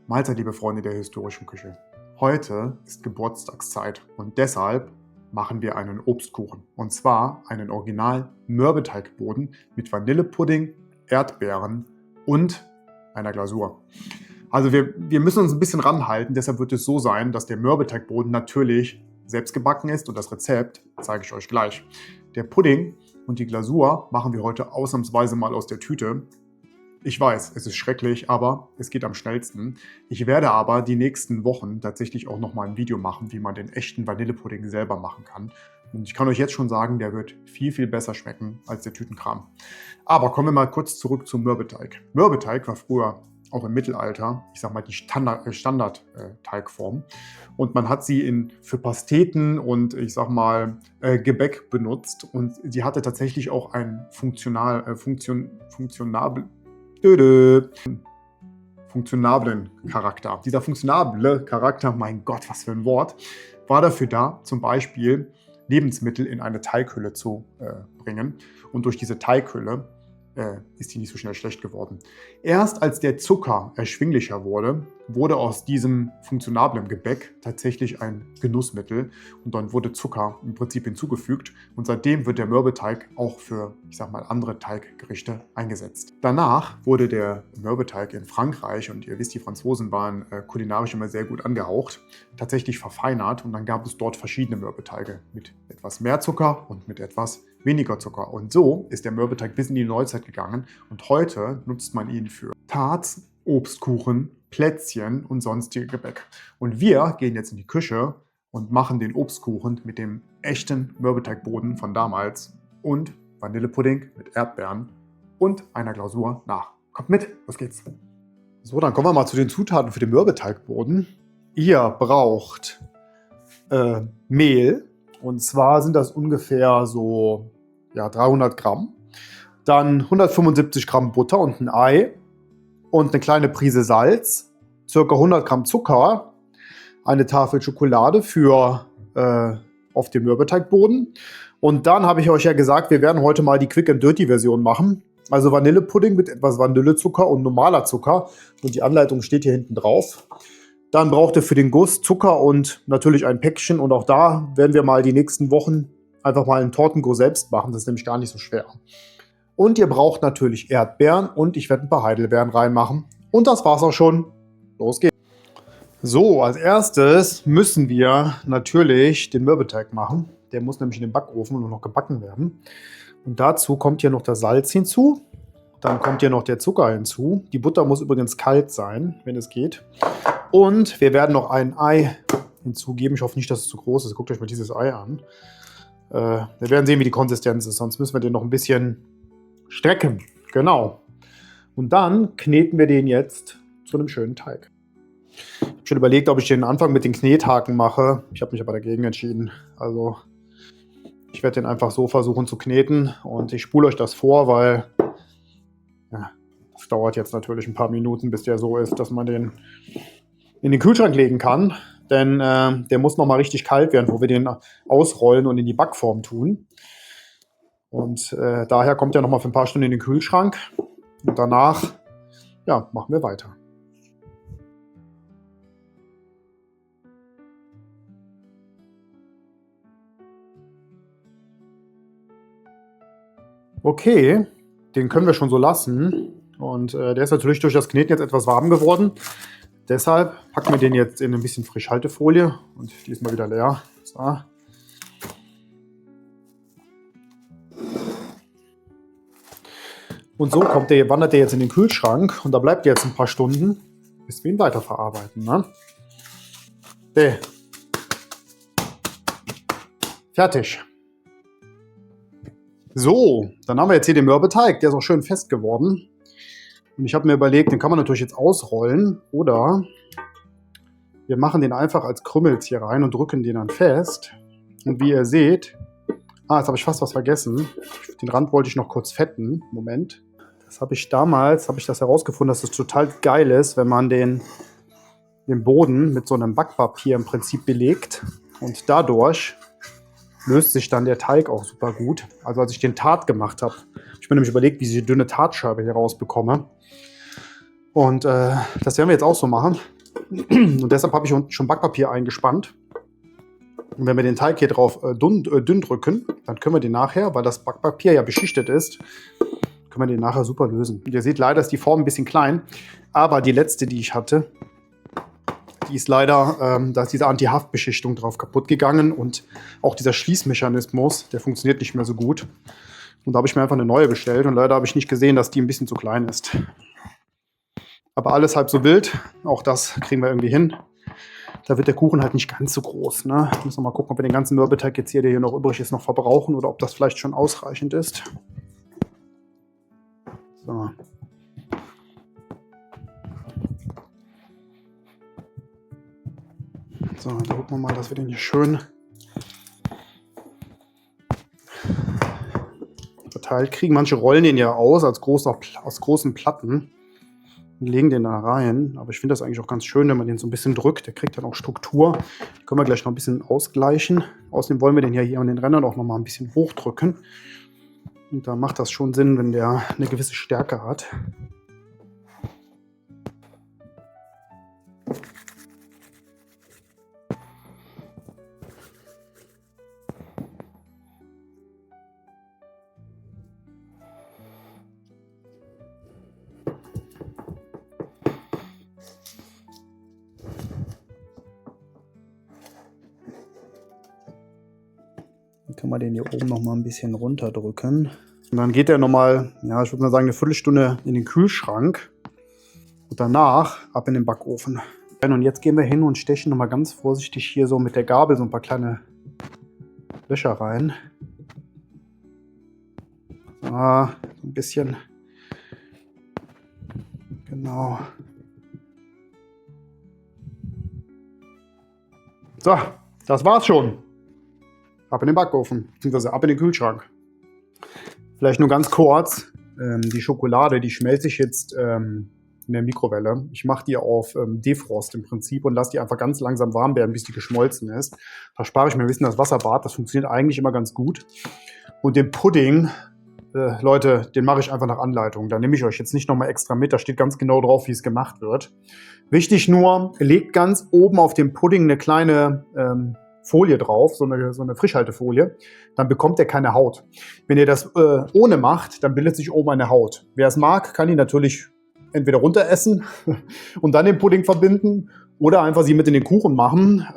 Mahlzeit, liebe Freunde der historischen Küche. Heute ist Geburtstagszeit und deshalb machen wir einen Obstkuchen. Und zwar einen original Mürbeteigboden mit Vanillepudding, Erdbeeren und einer Glasur. Also wir müssen uns ein bisschen ranhalten, deshalb wird es so sein, dass der Mürbeteigboden natürlich selbst gebacken ist und das Rezept zeige ich euch gleich. Der Pudding und die Glasur machen wir heute ausnahmsweise mal aus der Tüte. Ich weiß, es ist schrecklich, aber es geht am schnellsten. Ich werde aber die nächsten Wochen tatsächlich auch nochmal ein Video machen, wie man den echten Vanillepudding selber machen kann. Und ich kann euch jetzt schon sagen, der wird viel, viel besser schmecken als der Tütenkram. Aber kommen wir mal kurz zurück zum Mürbeteig. Mürbeteig war früher auch im Mittelalter, ich sag mal, die Standard-Teigform. Und man hat sie für Pasteten und ich sag mal Gebäck benutzt. Und sie hatte tatsächlich auch einen funktionablen Charakter. Dieser funktionable Charakter, mein Gott, was für ein Wort, war dafür da, zum Beispiel Lebensmittel in eine Teighülle zu bringen. Und durch diese Teighülle ist die nicht so schnell schlecht geworden. Erst als der Zucker erschwinglicher wurde, wurde aus diesem funktionablen Gebäck tatsächlich ein Genussmittel und dann wurde Zucker im Prinzip hinzugefügt und seitdem wird der Mürbeteig auch für, ich sag mal, andere Teiggerichte eingesetzt. Danach wurde der Mürbeteig in Frankreich, und ihr wisst, die Franzosen waren kulinarisch immer sehr gut angehaucht, tatsächlich verfeinert und dann gab es dort verschiedene Mürbeteige mit etwas mehr Zucker und mit etwas weniger Zucker. Und so ist der Mürbeteig bis in die Neuzeit gegangen und heute nutzt man ihn für Tarts, Obstkuchen, Plätzchen und sonstige Gebäck. Und wir gehen jetzt in die Küche und machen den Obstkuchen mit dem echten Mürbeteigboden von damals und Vanillepudding mit Erdbeeren und einer Glasur nach. Kommt mit, los geht's. So, dann kommen wir mal zu den Zutaten für den Mürbeteigboden. Ihr braucht Mehl, und zwar sind das ungefähr so 300 Gramm. Dann 175 Gramm Butter und ein Ei und eine kleine Prise Salz, ca. 100 Gramm Zucker, eine Tafel Schokolade für auf dem Mürbeteigboden. Und dann habe ich euch ja gesagt, wir werden heute mal die Quick and Dirty Version machen. Also Vanillepudding mit etwas Vanillezucker und normaler Zucker. Und die Anleitung steht hier hinten drauf. Dann braucht ihr für den Guss Zucker und natürlich ein Päckchen. Und auch da werden wir mal die nächsten Wochen einfach mal einen Tortenguss selbst machen. Das ist nämlich gar nicht so schwer. Und ihr braucht natürlich Erdbeeren und ich werde ein paar Heidelbeeren reinmachen. Und das war's auch schon. Los geht's. So, als erstes müssen wir natürlich den Mürbeteig machen. Der muss nämlich in den Backofen und noch gebacken werden. Und dazu kommt hier noch das Salz hinzu. Dann kommt hier noch der Zucker hinzu. Die Butter muss übrigens kalt sein, wenn es geht. Und wir werden noch ein Ei hinzugeben. Ich hoffe nicht, dass es zu groß ist. Guckt euch mal dieses Ei an. Wir werden sehen, wie die Konsistenz ist. Sonst müssen wir den noch ein bisschen strecken. Genau. Und dann kneten wir den jetzt zu einem schönen Teig. Ich habe schon überlegt, ob ich den Anfang mit den Knethaken mache. Ich habe mich aber dagegen entschieden. Also ich werde den einfach so versuchen zu kneten. Und ich spule euch das vor, weil das dauert jetzt natürlich ein paar Minuten, bis der so ist, dass man den in den Kühlschrank legen kann. Denn der muss nochmal richtig kalt werden, wo wir den ausrollen und in die Backform tun. Und daher kommt er nochmal für ein paar Stunden in den Kühlschrank. Und danach machen wir weiter. Okay, den können wir schon so lassen. Und der ist natürlich durch das Kneten jetzt etwas warm geworden. Deshalb packen wir den jetzt in ein bisschen Frischhaltefolie und die ist mal wieder leer. So. Und so wandert der jetzt in den Kühlschrank und da bleibt der jetzt ein paar Stunden, bis wir ihn weiterverarbeiten. Ne? Fertig. So, dann haben wir jetzt hier den Mürbeteig, der ist auch schön fest geworden. Und ich habe mir überlegt, den kann man natürlich jetzt ausrollen oder wir machen den einfach als Krümmels hier rein und drücken den dann fest. Und wie ihr seht, jetzt habe ich fast was vergessen. Den Rand wollte ich noch kurz fetten. Moment. Damals habe ich das herausgefunden, dass es total geil ist, wenn man den Boden mit so einem Backpapier im Prinzip belegt. Und dadurch löst sich dann der Teig auch super gut. Also als ich den Tart gemacht habe, habe ich mir nämlich überlegt, wie ich die dünne Tartscheibe hier rausbekomme. Und das werden wir jetzt auch so machen. Und deshalb habe ich unten schon Backpapier eingespannt. Und wenn wir den Teig hier drauf dünn drücken, dann können wir den nachher, weil das Backpapier ja beschichtet ist, können wir den nachher super lösen. Und ihr seht, leider ist die Form ein bisschen klein, aber die letzte, die ich hatte, die ist leider, da ist diese Anti-Haftbeschichtung drauf kaputt gegangen und auch dieser Schließmechanismus, der funktioniert nicht mehr so gut. Und da habe ich mir einfach eine neue bestellt und leider habe ich nicht gesehen, dass die ein bisschen zu klein ist. Aber alles halb so wild, auch das kriegen wir irgendwie hin. Da wird der Kuchen halt nicht ganz so groß. Ne? Müssen wir mal gucken, ob wir den ganzen Mürbeteig jetzt hier, der hier noch übrig ist, noch verbrauchen oder ob das vielleicht schon ausreichend ist. So. So, dann gucken wir mal, dass wir den hier schön verteilt kriegen. Manche rollen den ja aus aus großen Platten und legen den da rein. Aber ich finde das eigentlich auch ganz schön, wenn man den so ein bisschen drückt. Der kriegt dann auch Struktur. Die können wir gleich noch ein bisschen ausgleichen. Außerdem wollen wir den ja hier an den Rändern auch noch mal ein bisschen hochdrücken. Und da macht das schon Sinn, wenn der eine gewisse Stärke hat. Dann kann man den hier oben noch mal ein bisschen runterdrücken. Und dann geht der nochmal, ja, ich würde mal sagen, eine Viertelstunde in den Kühlschrank. Und danach ab in den Backofen. Und jetzt gehen wir hin und stechen nochmal ganz vorsichtig hier so mit der Gabel so ein paar kleine Löcher rein. So ein bisschen. Genau. So, das war's schon. Ab in den Backofen, beziehungsweise ab in den Kühlschrank. Vielleicht nur ganz kurz, die Schokolade, die schmelze ich jetzt in der Mikrowelle. Ich mache die auf Defrost im Prinzip und lasse die einfach ganz langsam warm werden, bis die geschmolzen ist. Da spare ich mir ein bisschen das Wasserbad, das funktioniert eigentlich immer ganz gut. Und den Pudding, Leute, den mache ich einfach nach Anleitung. Da nehme ich euch jetzt nicht nochmal extra mit, da steht ganz genau drauf, wie es gemacht wird. Wichtig nur, legt ganz oben auf dem Pudding eine kleine Folie drauf, so eine Frischhaltefolie, dann bekommt er keine Haut. Wenn ihr das ohne macht, dann bildet sich oben eine Haut. Wer es mag, kann ihn natürlich entweder runter essen und dann den Pudding verbinden oder einfach sie mit in den Kuchen machen.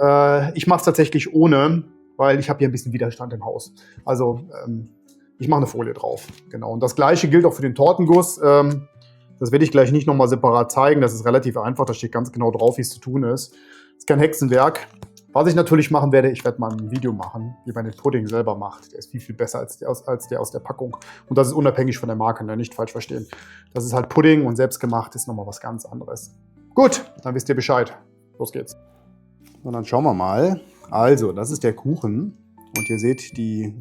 Ich mache es tatsächlich ohne, weil ich habe hier ein bisschen Widerstand im Haus. Also ich mache eine Folie drauf. Genau. Und das gleiche gilt auch für den Tortenguss. Das werde ich gleich nicht nochmal separat zeigen. Das ist relativ einfach. Da steht ganz genau drauf, wie es zu tun ist. Das ist kein Hexenwerk. Was ich natürlich machen werde, ich werde mal ein Video machen, wie man den Pudding selber macht. Der ist viel, viel besser als der aus der Packung. Und das ist unabhängig von der Marke, ne? Nicht falsch verstehen. Das ist halt Pudding und selbstgemacht ist nochmal was ganz anderes. Gut, dann wisst ihr Bescheid. Los geht's. Und dann schauen wir mal. Also, das ist der Kuchen. Und ihr seht, die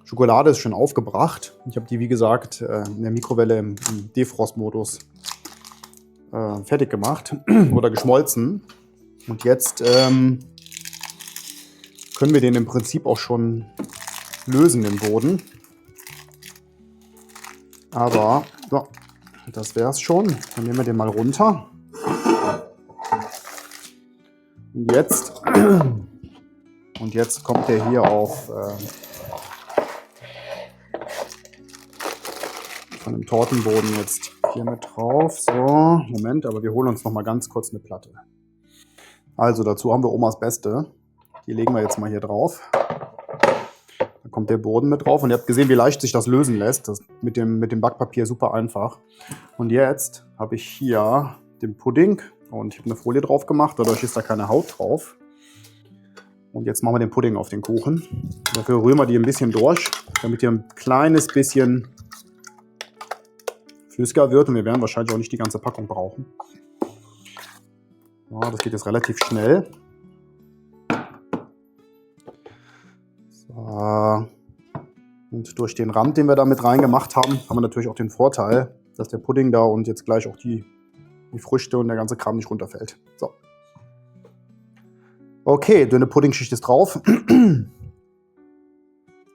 Schokolade ist schon aufgebracht. Ich habe die, wie gesagt, in der Mikrowelle im Defrost-Modus fertig gemacht oder geschmolzen. Und jetzt können wir den im Prinzip auch schon lösen, den Boden. Aber so, das wäre es schon. Dann nehmen wir den mal runter. Und jetzt kommt der hier auf von dem Tortenboden jetzt hier mit drauf. So, Moment, aber wir holen uns noch mal ganz kurz eine Platte. Also dazu haben wir Omas Beste. Die legen wir jetzt mal hier drauf. Da kommt der Boden mit drauf und ihr habt gesehen, wie leicht sich das lösen lässt. Das mit dem Backpapier super einfach. Und jetzt habe ich hier den Pudding und ich habe eine Folie drauf gemacht. Dadurch ist da keine Haut drauf. Und jetzt machen wir den Pudding auf den Kuchen. Dafür rühren wir die ein bisschen durch, damit ihr ein kleines bisschen flüssiger wird. Und wir werden wahrscheinlich auch nicht die ganze Packung brauchen. Ja, das geht jetzt relativ schnell. So. Und durch den Rand, den wir da mit reingemacht haben, haben wir natürlich auch den Vorteil, dass der Pudding da und jetzt gleich auch die Früchte und der ganze Kram nicht runterfällt. So. Okay, dünne Puddingschicht ist drauf.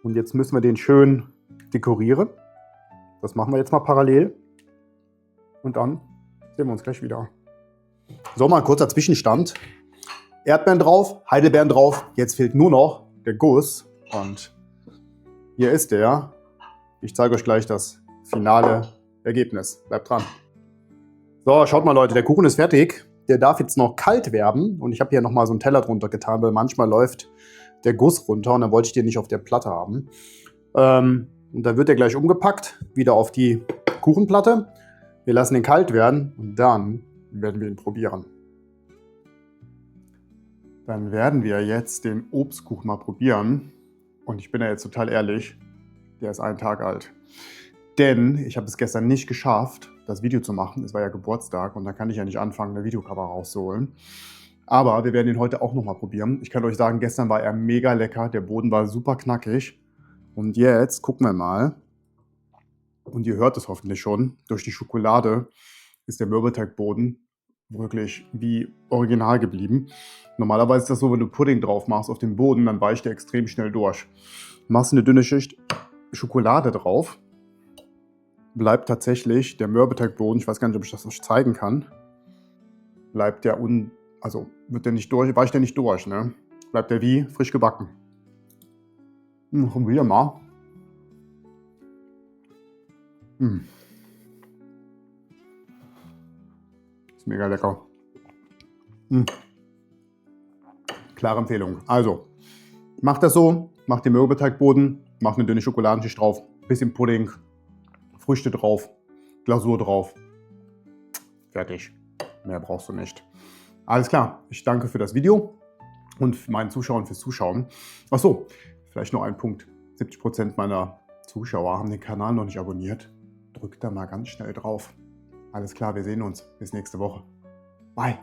Und jetzt müssen wir den schön dekorieren. Das machen wir jetzt mal parallel. Und dann sehen wir uns gleich wieder. So, mal ein kurzer Zwischenstand. Erdbeeren drauf, Heidelbeeren drauf. Jetzt fehlt nur noch der Guss. Und hier ist der. Ich zeige euch gleich das finale Ergebnis. Bleibt dran. So, schaut mal Leute, der Kuchen ist fertig. Der darf jetzt noch kalt werden. Und ich habe hier nochmal so einen Teller drunter getan, weil manchmal läuft der Guss runter und dann wollte ich den nicht auf der Platte haben. Und dann wird der gleich umgepackt, wieder auf die Kuchenplatte. Wir lassen den kalt werden und dann werden wir ihn probieren. Dann werden wir jetzt den Obstkuchen mal probieren. Und ich bin ja jetzt total ehrlich, der ist 1 Tag alt. Denn ich habe es gestern nicht geschafft, das Video zu machen. Es war ja Geburtstag und da kann ich ja nicht anfangen, eine Videokamera rauszuholen. Aber wir werden ihn heute auch nochmal probieren. Ich kann euch sagen, gestern war er mega lecker. Der Boden war super knackig. Und jetzt gucken wir mal. Und ihr hört es hoffentlich schon. Durch die Schokolade ist der Mürbeteigboden wirklich wie original geblieben. Normalerweise ist das so, wenn du Pudding drauf machst auf den Boden, dann weicht der extrem schnell durch. Machst eine dünne Schicht Schokolade drauf. Bleibt tatsächlich der Mürbeteigboden, ich weiß gar nicht, ob ich das euch zeigen kann, bleibt der wird der nicht durch, weicht der nicht durch, ne? Bleibt der wie frisch gebacken. Probieren wir mal. Ist mega lecker. Klare Empfehlung. Also, macht das so, macht den Mürbeteigboden, macht eine dünne Schokoladenschicht drauf, bisschen Pudding, Früchte drauf, Glasur drauf. Fertig. Mehr brauchst du nicht. Alles klar. Ich danke für das Video und meinen Zuschauern fürs Zuschauen. Achso, vielleicht noch ein Punkt. 70% meiner Zuschauer haben den Kanal noch nicht abonniert. Drückt da mal ganz schnell drauf. Alles klar, wir sehen uns. Bis nächste Woche. Bye.